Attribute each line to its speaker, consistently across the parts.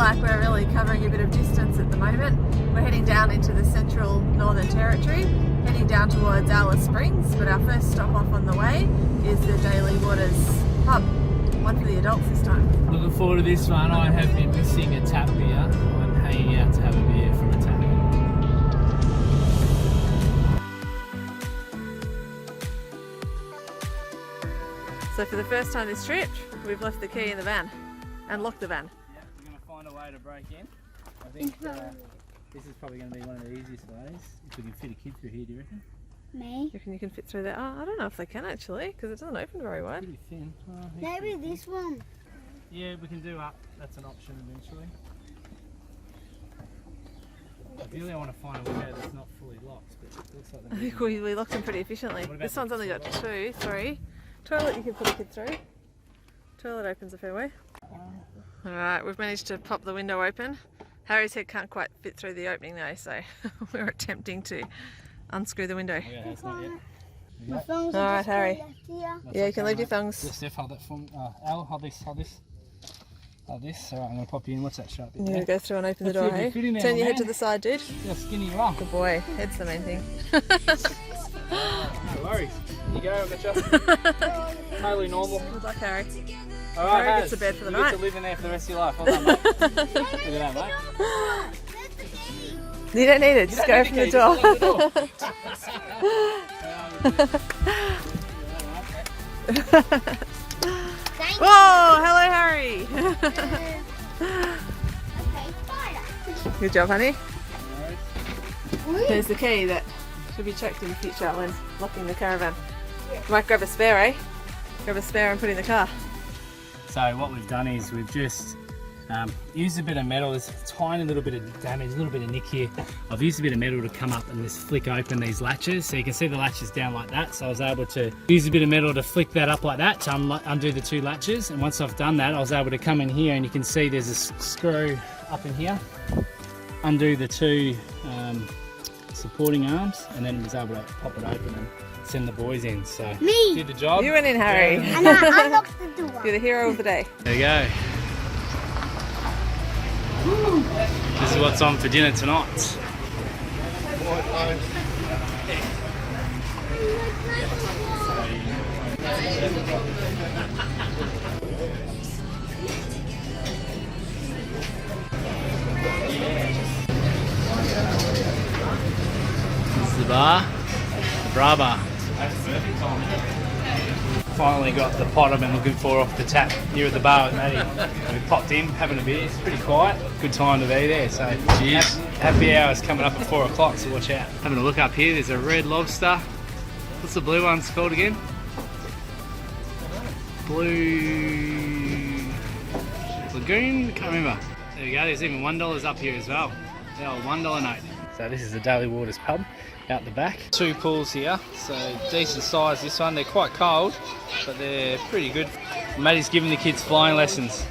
Speaker 1: like we're really covering a bit of distance at the moment. We're heading down into the central Northern Territory, heading down towards Alice Springs, but our first stop off on the way is the Daly Waters Pub. One for the adults this time.
Speaker 2: Looking forward to this one. I have been missing a tap beer. I'm hanging out to have a beer from a tap.
Speaker 1: So for the first time this trip, we've left the key in the van and locked the van.
Speaker 2: Yeah, we're going to find a way to break in. I think this is probably going to be one of the easiest ways. If we can fit a kid through here, do you reckon?
Speaker 3: Me?
Speaker 1: You reckon you can fit through there? Oh, I don't know if they can actually, because it doesn't open very wide.
Speaker 2: Pretty thin. Oh,
Speaker 3: Maybe this one.
Speaker 2: Yeah, we can do up. That's an option eventually. Ideally, I want to find a window that's not fully locked, but it looks like
Speaker 1: I think we locked them pretty efficiently. This one's only got 2, 3. Toilet you can put a kid through. Toilet opens a fair way. Alright, we've managed to pop the window open. Harry's head can't quite fit through the opening though, so we're attempting to unscrew the window.
Speaker 2: Yeah, that's not yet.
Speaker 3: My thongs
Speaker 1: All
Speaker 3: are
Speaker 1: right,
Speaker 3: just
Speaker 1: Harry.
Speaker 3: left here.
Speaker 1: Yeah, you can leave your thongs.
Speaker 2: Steph, hold that for me. Al, hold this, hold this. Hold this. Alright, I'm going to pop you in. What's that sharp bit
Speaker 1: You're going to
Speaker 2: there?
Speaker 1: go through and open the
Speaker 2: Let's
Speaker 1: door,
Speaker 2: see if
Speaker 1: hey?
Speaker 2: you fit in there,
Speaker 1: Turn your head
Speaker 2: man.
Speaker 1: to the side, dude.
Speaker 2: You're skinny you are.
Speaker 1: Good boy. Head's the main thing.
Speaker 2: No worries. Here you go, I got you. Totally normal.
Speaker 1: Good luck, Harry.
Speaker 2: Alright,
Speaker 1: Harry gets to bed for the
Speaker 2: you
Speaker 1: night.
Speaker 2: get to live in there for the rest of your life. Well done, mate. Look at that, mate.
Speaker 1: You don't need it, just go from the door. Whoa, hello Harry. Good job, honey. There's the key that should be checked in the future when locking the caravan. You might grab a spare, eh? Grab a spare and put it in the car.
Speaker 2: So what we've done is we've just used a bit of metal. There's a tiny little bit of damage, a little bit of nick here. I've used a bit of metal to come up and just flick open these latches. So you can see the latches down like that. So I was able to use a bit of metal to flick that up like that to undo the 2 latches. And once I've done that, I was able to come in here and you can see there's a screw up in here. Undo the 2 supporting arms and then was able to pop it open and send the boys in. So
Speaker 3: Me.
Speaker 2: did the job.
Speaker 1: You went in, Harry.
Speaker 3: And I unlocked the door.
Speaker 1: You're the hero of the day.
Speaker 2: There you go. This is what's on for dinner tonight. This is the bar, the bra bar. Finally got the pot I've been looking for off the tap here at the bar with Maddie. We popped in, having a beer. It's pretty quiet. Good time to be there. So cheers. Happy hour's coming up at 4 o'clock, so watch out. Having a look up here, there's a red lobster. What's the blue one's called again? Blue Lagoon? Can't remember. There we go, there's even $1 up here as well. The old $1 note. So this is the Daly Waters Pub out the back. 2 pools here, so decent size this one. They're quite cold, but they're pretty good. Maddie's giving the kids flying lessons.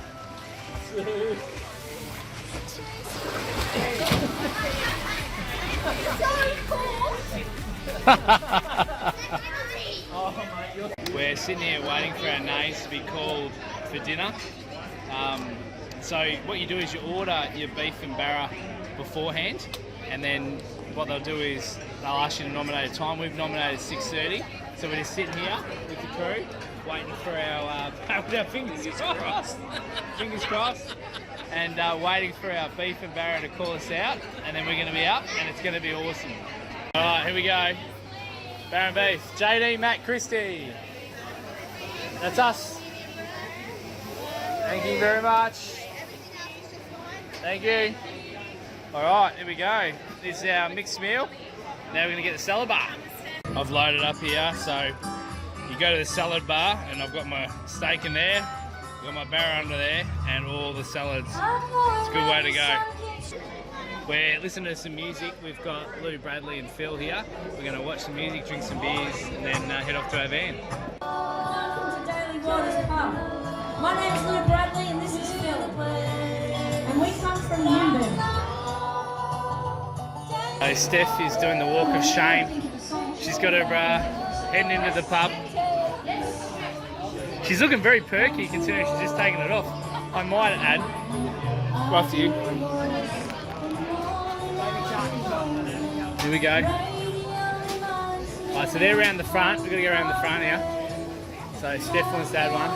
Speaker 2: We're sitting here waiting for our names to be called for dinner. So what you do is you order your beef and barra beforehand, and then what they'll do is they'll ask you to nominate a time. We've nominated 6:30, so we're just sitting here with the crew waiting for our with our fingers crossed, fingers crossed, and waiting for our beef and barra to call us out, and then we're going to be up, and it's going to be awesome. All right, here we go. Barra and beef. JD, Matt, Christy. That's us. Thank you very much. Thank you. All right, here we go. This is our mixed meal. Now we're going to get the salad bar. I've loaded up here, so you go to the salad bar, and I've got my steak in there, I've got my barra under there, and all the salads. It's a good way to go. We're listening to some music. We've got Lou, Bradley and Phil here. We're going to watch some music, drink some beers, and then head off to our van.
Speaker 4: Welcome to Daly Waters Pub. My name's Lou Bradley and this is Phil. And we come from Newburn.
Speaker 2: Steph is doing the walk of shame. She's got her bra, heading into the pub. She's looking very perky considering she's just taken it off. I might add, After you. Here we go. Alright, so they're around the front. We've got to go around the front here. So Steph wants to add one.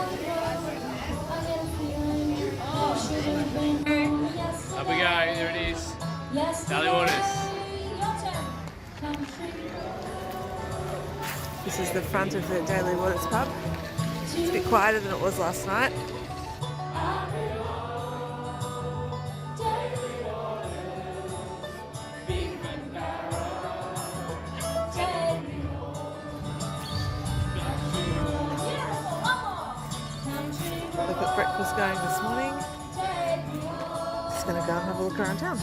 Speaker 2: Up we go, there it is. Daly Waters.
Speaker 1: This is the front of the Daly Waters Pub. It's a bit quieter than it was last night. Look at breakfast going this morning. Just going to go and have a look around town.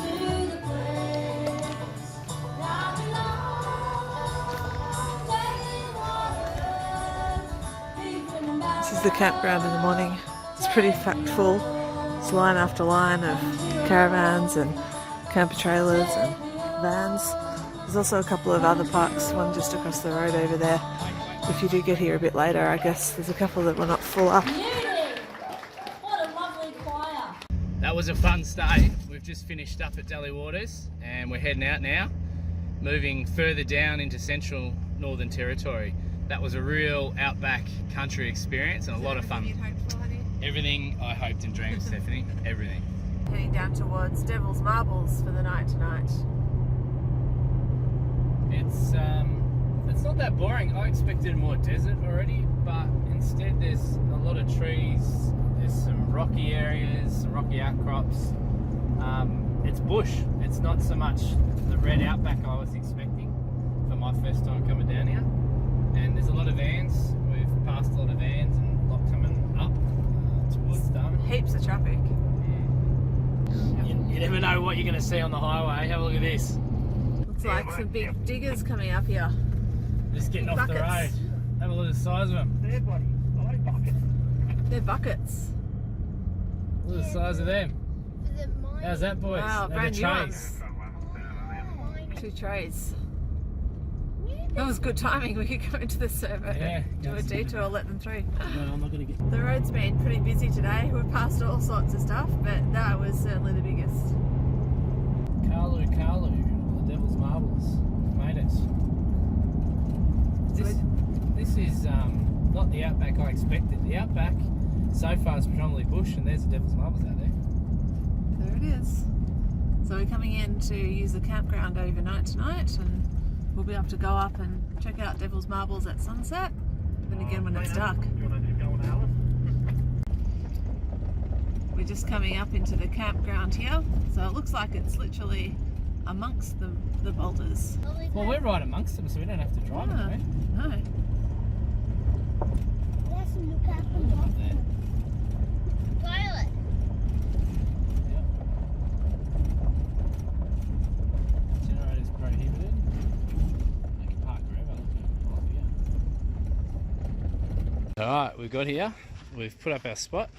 Speaker 1: This is the campground in the morning. It's pretty packed full. It's line after line of caravans and camper trailers and vans. There's also a couple of other parks, one just across the road over there. If you do get here a bit later, I guess there's a couple that were not full up.
Speaker 4: What a lovely choir.
Speaker 2: That was a fun stay. We've just finished up at Daly Waters and we're heading out now, moving further down into central Northern Territory. That was a real outback country experience and a lot of fun. Everything I hoped and dreamed, Stephanie. Everything.
Speaker 1: Heading down towards Devil's Marbles for the night tonight.
Speaker 2: It's not that boring. I expected more desert already, but instead there's a lot of trees. There's some rocky areas, some rocky outcrops. It's bush. It's not so much the red outback I was expecting for my first time coming down here. And there's a lot of vans. We've passed a lot of vans and a lot coming up towards Darwin.
Speaker 1: Heaps of traffic.
Speaker 2: Yeah. You never know what you're going to see on the highway. Have a look at this.
Speaker 1: Looks like some big diggers coming up here.
Speaker 2: Just getting
Speaker 1: Big
Speaker 2: off the road.
Speaker 1: buckets.
Speaker 2: Have a look at the size of them.
Speaker 5: There, buddy. I like buckets.
Speaker 1: They're buckets.
Speaker 2: Look at the size of them.
Speaker 3: Is it mine?
Speaker 2: How's that, boys?
Speaker 1: Wow,
Speaker 2: They're
Speaker 1: brand
Speaker 2: the
Speaker 1: new
Speaker 2: trays.
Speaker 1: ones. 2 trays. That was good timing. We could go into the servo,
Speaker 2: Yeah,
Speaker 1: do a detour, let them through.
Speaker 2: No, I'm not going to get...
Speaker 1: The road's been pretty busy today. We've passed all sorts of stuff, but that was certainly the biggest.
Speaker 2: Kakadu, the Devil's Marbles. Made it. This is not the outback I expected. The outback so far is predominantly bush, and there's the Devil's Marbles out there.
Speaker 1: There it is. So we're coming in to use the campground overnight tonight, and we'll be able to go up and check out Devil's Marbles at sunset, then again when it's dark.
Speaker 5: You want to go on Alice?
Speaker 1: We're just coming up into the campground here, so it looks like it's literally amongst the boulders.
Speaker 2: Well, we're right amongst them, so we don't have to drive
Speaker 1: Ah,
Speaker 2: it,
Speaker 1: no.
Speaker 3: Let's look at
Speaker 2: Up there.
Speaker 3: the toilet.
Speaker 2: Generator's prohibited. You can park wherever. Alright, we've got here. We've put up our spot.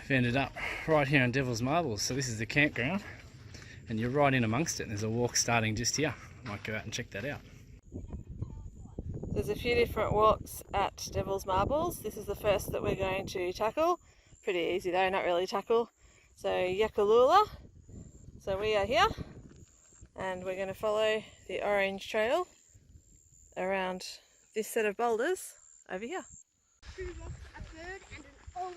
Speaker 2: We've ended up right here on Devil's Marbles. So this is the campground. And you're right in amongst it. And there's a walk starting just here. Might go out and check that out.
Speaker 1: There's a few different walks at Devil's Marbles. This is the first that we're going to tackle. Pretty easy though, not really tackle. So Yakalula. So we are here and we're going to follow the orange trail around this set of boulders over here.
Speaker 3: A bird and an orange.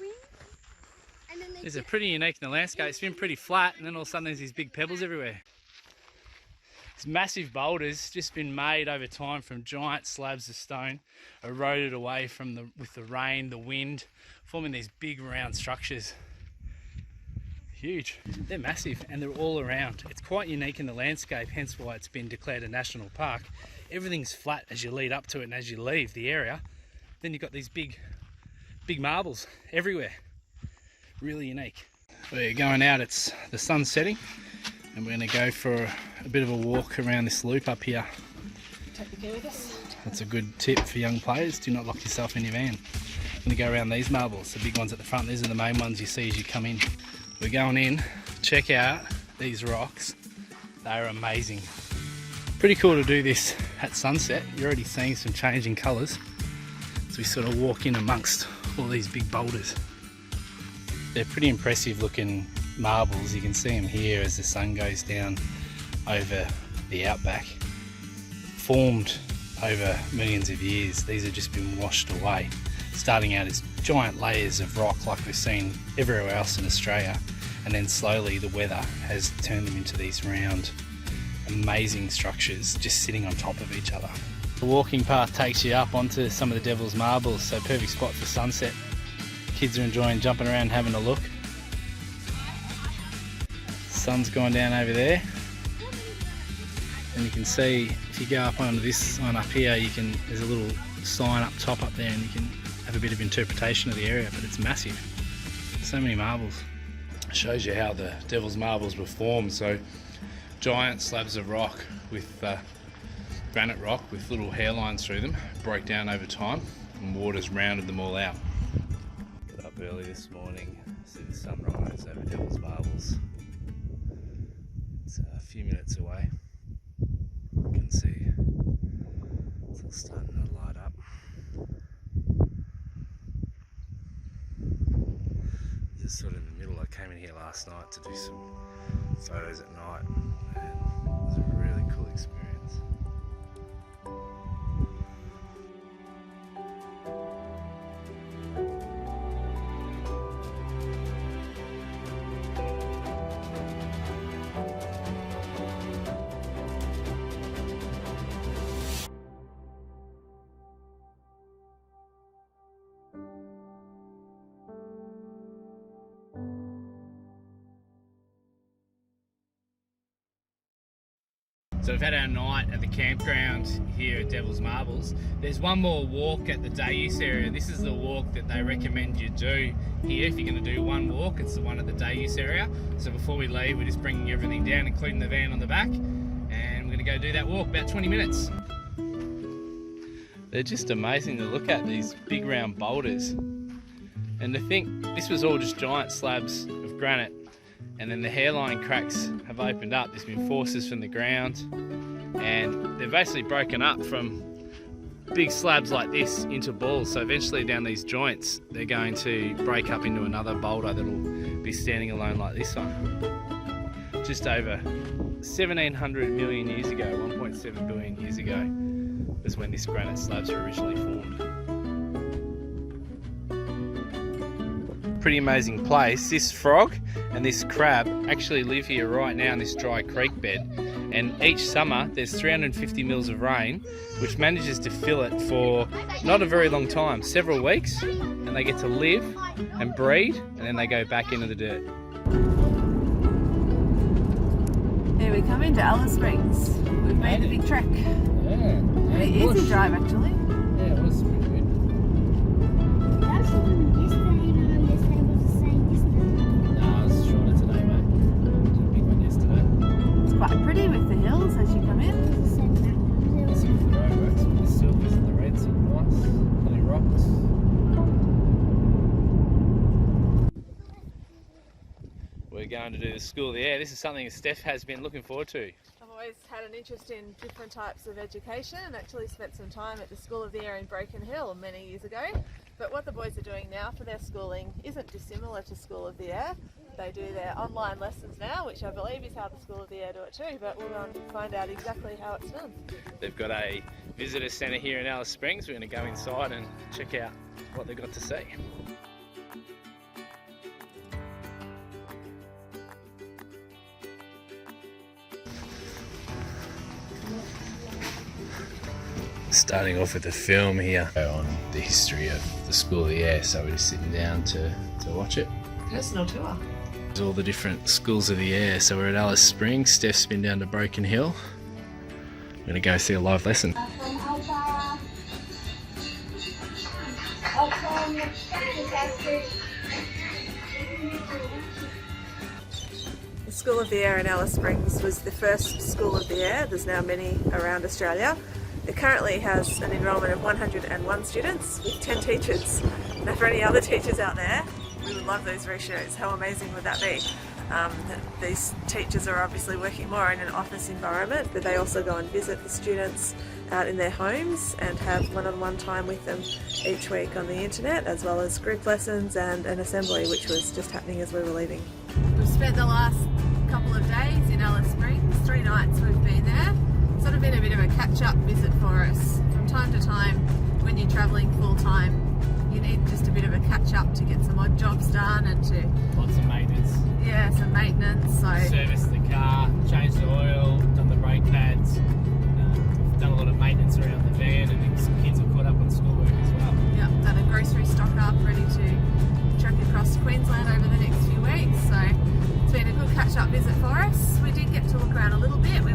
Speaker 3: And then they
Speaker 2: These are pretty unique in the landscape. It's been pretty flat and then all of a sudden there's these big pebbles everywhere. These massive boulders just been made over time from giant slabs of stone, eroded away from with the rain, the wind, forming these big round structures. Huge. They're massive and they're all around. It's quite unique in the landscape, hence why it's been declared a national park. Everything's flat as you lead up to it and as you leave the area. Then you've got these big marbles everywhere. Really unique. We're going out, it's the sun's setting and we're going to go for a bit of a walk around this loop up here.
Speaker 1: Take the gear with us.
Speaker 2: That's a good tip for young players. Do not lock yourself in your van. I'm going to go around these marbles, the big ones at the front. These are the main ones you see as you come in. We're going in, check out these rocks. They're amazing. Pretty cool to do this at sunset. You're already seeing some changing colours as we sort of walk in amongst all these big boulders. they're pretty impressive looking marbles. You can see them here as the sun goes down over the outback. Formed over millions of years, these have just been washed away, starting out as giant layers of rock like we've seen everywhere else in Australia, and then slowly the weather has turned them into these round, amazing structures just sitting on top of each other. The walking path takes you up onto some of the Devil's Marbles, so perfect spot for sunset. Kids are enjoying jumping around and having a look. Sun's gone down over there, and you can see if you go up onto this sign up here, there's a little sign up top up there, and you can have a bit of interpretation of the area, but it's massive. So many marbles. It shows you how the Devil's Marbles were formed. So giant slabs of rock with granite rock with little hairlines through them broke down over time, and water's rounded them all out. Got up early this morning, see the sunrise over Devil's Marbles. It's a few minutes away. You can see it's all starting to light up. Just sort of in the middle. I came in here last night to do some photos at night, and it was a really cool experience. So we've had our night at the campground here at Devil's Marbles. There's one more walk at the day use area. This is the walk that they recommend you do here. If you're going to do one walk, it's the one at the day use area. So before we leave, we're just bringing everything down, including the van on the back, and we're going to go do that walk, about 20 minutes. They're just amazing to look at, these big round boulders. And to think, this was all just giant slabs of granite, and then the hairline cracks have opened up. There's been forces from the ground, and they're basically broken up from big slabs like this into balls. So eventually down these joints, they're going to break up into another boulder that'll be standing alone like this one. Just over 1700 million years ago, 1.7 billion years ago, was when this granite slabs were originally formed. Pretty amazing place. This frog and this crab actually live here right now in this dry creek bed, and each summer there's 350 mils of rain which manages to fill it for not a very long time, several weeks, and they get to live and breed, and then they go back into the dirt.
Speaker 1: Here we come into Alice Springs. We've made a big trek.
Speaker 2: Yeah.
Speaker 1: Pretty easy drive actually.
Speaker 2: Yeah, it was pretty good.
Speaker 1: Quite pretty with the hills as you come in.
Speaker 2: That's good for roadworks, with the silvers and the reds and nice, plenty of rocks. We're going to do the School of the Air. This is something that Steph has been looking forward to.
Speaker 1: I've always had an interest in different types of education, and actually spent some time at the School of the Air in Broken Hill many years ago. But what the boys are doing now for their schooling isn't dissimilar to School of the Air. They do their online lessons now, which I believe is how the School of the Air do it too, but we'll go and find out exactly how it's done.
Speaker 2: They've got a visitor centre here in Alice Springs. We're going to go inside and check out what they've got to see. Starting off with the film here on the history of the School of the Air, so we're just sitting down to watch it.
Speaker 1: Personal tour.
Speaker 2: There's all the different schools of the air. So we're at Alice Springs. Steph's been down to Broken Hill. We're going to go see a live lesson.
Speaker 1: The School of the Air in Alice Springs was the first School of the Air. There's now many around Australia. It currently has an enrolment of 101 students with 10 teachers. Now for any other teachers out there, we would love those ratios. How amazing would that be? These teachers are obviously working more in an office environment, but they also go and visit the students out in their homes and have one-on-one time with them each week on the internet, as well as group lessons and an assembly which was just happening as we were leaving. We've spent the last couple of days in Alice Springs, 3 nights we've been there. Sort of been a bit of a catch-up visit for us. From time to time, when you're travelling full-time, you need just a bit of a catch-up to get some odd jobs done and to...
Speaker 2: Lots of maintenance.
Speaker 1: Yeah, some maintenance, so...
Speaker 2: Service the car, change the oil, done the brake pads, done a lot of maintenance around the van, and some kids have caught up on schoolwork as well.
Speaker 1: Yeah, done a grocery stock up, ready to trek across Queensland over the next few weeks, so it's been a good catch-up visit for us. We did get to look around a little bit. We